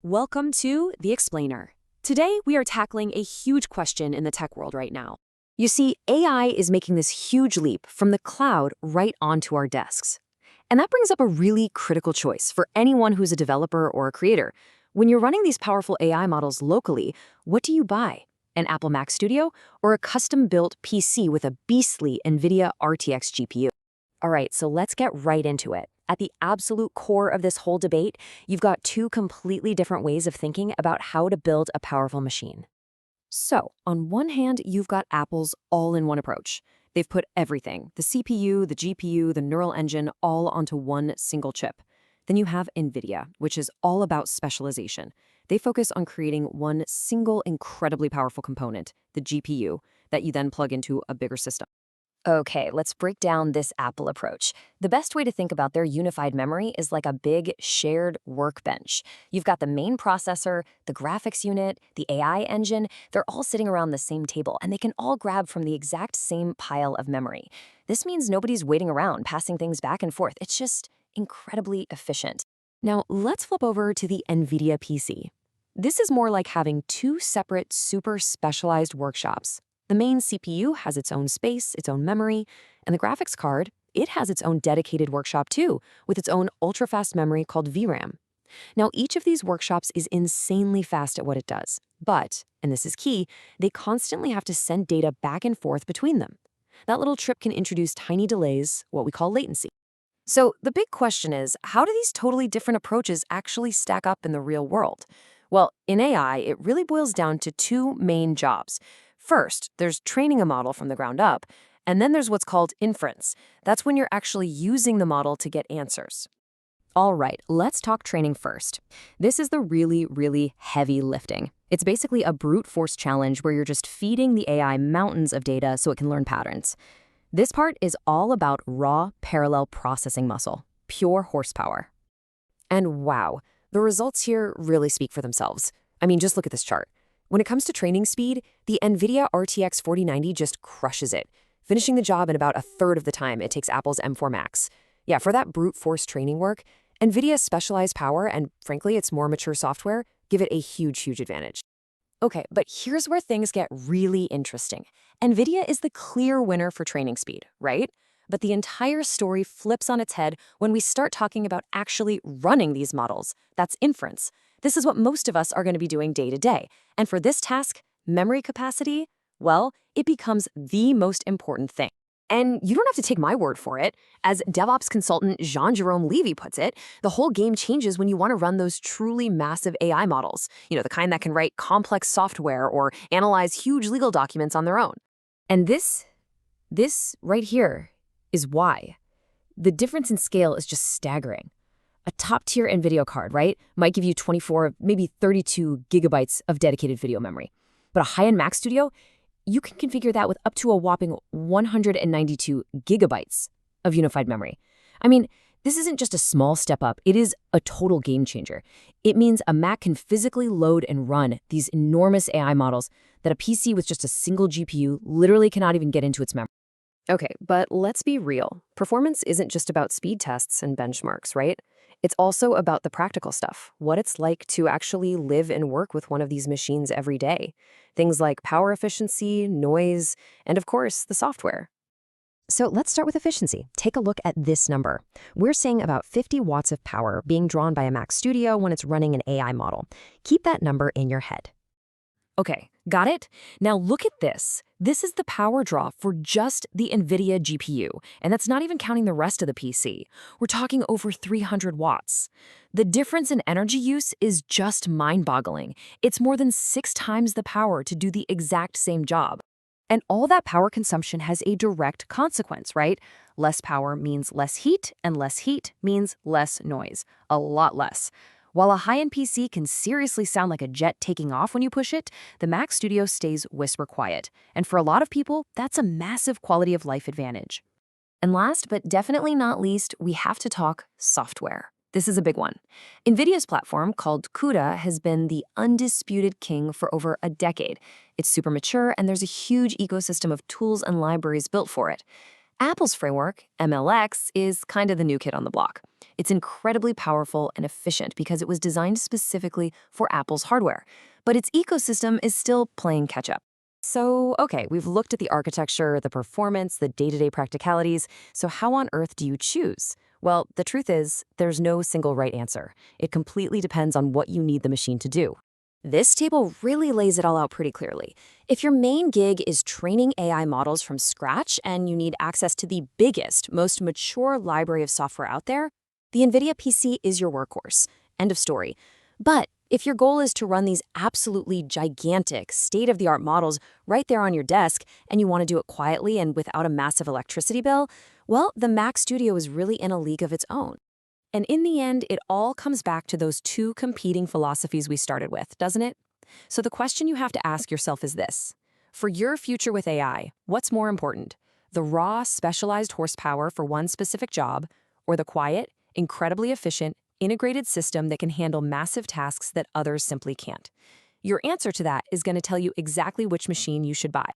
Welcome to The Explainer. Today, we are tackling a huge question in the tech world right now. You see, AI is making this huge leap from the cloud right onto our desks. And that brings up a really critical choice for anyone who's a developer or a creator. When you're running these powerful AI models locally, what do you buy? An Apple Mac Studio or a custom-built PC with a beastly Nvidia RTX GPU? All right, so let's get right into it. At the absolute core of this whole debate, you've got two completely different ways of thinking about how to build a powerful machine. So, on one hand, you've got Apple's all-in-one approach. They've put everything, the CPU, the GPU, the neural engine, all onto one single chip. Then you have Nvidia, which is all about specialization. They focus on creating one single incredibly powerful component, the GPU, that you then plug into a bigger system. Okay, let's break down this Apple approach. The best way to think about their unified memory is like a big shared workbench. You've got the main processor, the graphics unit, the AI engine. They're all sitting around the same table, and they can all grab from the exact same pile of memory. This means nobody's waiting around, passing things back and forth. It's just incredibly efficient. Now, let's flip over to the Nvidia PC. This is more like having two separate, super specialized workshops. The main CPU has its own space, its own memory, and the graphics card, it has its own dedicated workshop too, with its own ultra-fast memory called VRAM. Now, each of these workshops is insanely fast at what it does, but, and this is key, they constantly have to send data back and forth between them. That little trip can introduce tiny delays, what we call latency. So the big question is, how do these totally different approaches actually stack up in the real world? Well, in AI, it really boils down to two main jobs. First, there's training a model from the ground up, and then there's what's called inference. That's when you're actually using the model to get answers. All right, let's talk training first. This is the really heavy lifting. It's basically a brute force challenge where you're just feeding the AI mountains of data so it can learn patterns. This part is all about raw parallel processing muscle, pure horsepower. And wow, the results here really speak for themselves. I mean, just look at this chart. When it comes to training speed, the Nvidia RTX 4090 just crushes it, finishing the job in about a third of the time it takes Apple's M4 Max. Yeah, for that brute force training work, Nvidia's specialized power and, frankly, its more mature software give it a huge advantage. Okay, but here's where things get really interesting. Nvidia is the clear winner for training speed, right? But the entire story flips on its head when we start talking about actually running these models. That's inference. This is what most of us are going to be doing day to day. And for this task, memory capacity, well, it becomes the most important thing. And you don't have to take my word for it. As DevOps consultant Jean-Jerome Levy puts it, the whole game changes when you want to run those truly massive AI models, the kind that can write complex software or analyze huge legal documents on their own. And this right here is why. The difference in scale is just staggering. A top-tier NVIDIA card, right, might give you 24, maybe 32 gigabytes of dedicated video memory. But a high-end Mac Studio, you can configure that with up to a whopping 192 gigabytes of unified memory. I mean, this isn't just a small step up, it is a total game changer. It means a Mac can physically load and run these enormous AI models that a PC with just a single GPU literally cannot even get into its memory. Okay, but let's be real. Performance isn't just about speed tests and benchmarks, right? It's also about the practical stuff, what it's like to actually live and work with one of these machines every day. Things like power efficiency, noise, and of course, the software. So let's start with efficiency. Take a look at this number. We're seeing about 50 watts of power being drawn by a Mac Studio when it's running an AI model. Keep that number in your head. Okay, got it? Now look at this. This is the power draw for just the Nvidia GPU, and that's not even counting the rest of the PC. We're talking over 300 watts. The difference in energy use is just mind-boggling. It's more than 6 times the power to do the exact same job. And all that power consumption has a direct consequence, right? Less power means less heat, and less heat means less noise. A lot less. While a high-end PC can seriously sound like a jet taking off when you push it, the Mac Studio stays whisper quiet. And for a lot of people, that's a massive quality of life advantage. And last but definitely not least, we have to talk software. This is a big one. Nvidia's platform, called CUDA, has been the undisputed king for over a decade. It's super mature, and there's a huge ecosystem of tools and libraries built for it. Apple's framework, MLX, is kind of the new kid on the block. It's incredibly powerful and efficient because it was designed specifically for Apple's hardware, but its ecosystem is still playing catch-up. So, okay, we've looked at the architecture, the performance, the day-to-day practicalities. So how on earth do you choose? Well, the truth is, there's no single right answer. It completely depends on what you need the machine to do. This table really lays it all out pretty clearly. If your main gig is training AI models from scratch and you need access to the biggest, most mature library of software out there, the NVIDIA PC is your workhorse. End of story. But if your goal is to run these absolutely gigantic, state-of-the-art models right there on your desk and you want to do it quietly and without a massive electricity bill, well, the Mac Studio is really in a league of its own. And in the end, it all comes back to those two competing philosophies we started with, doesn't it? So the question you have to ask yourself is this. For your future with AI, what's more important? The raw, specialized horsepower for one specific job, or the quiet, incredibly efficient, integrated system that can handle massive tasks that others simply can't? Your answer to that is going to tell you exactly which machine you should buy.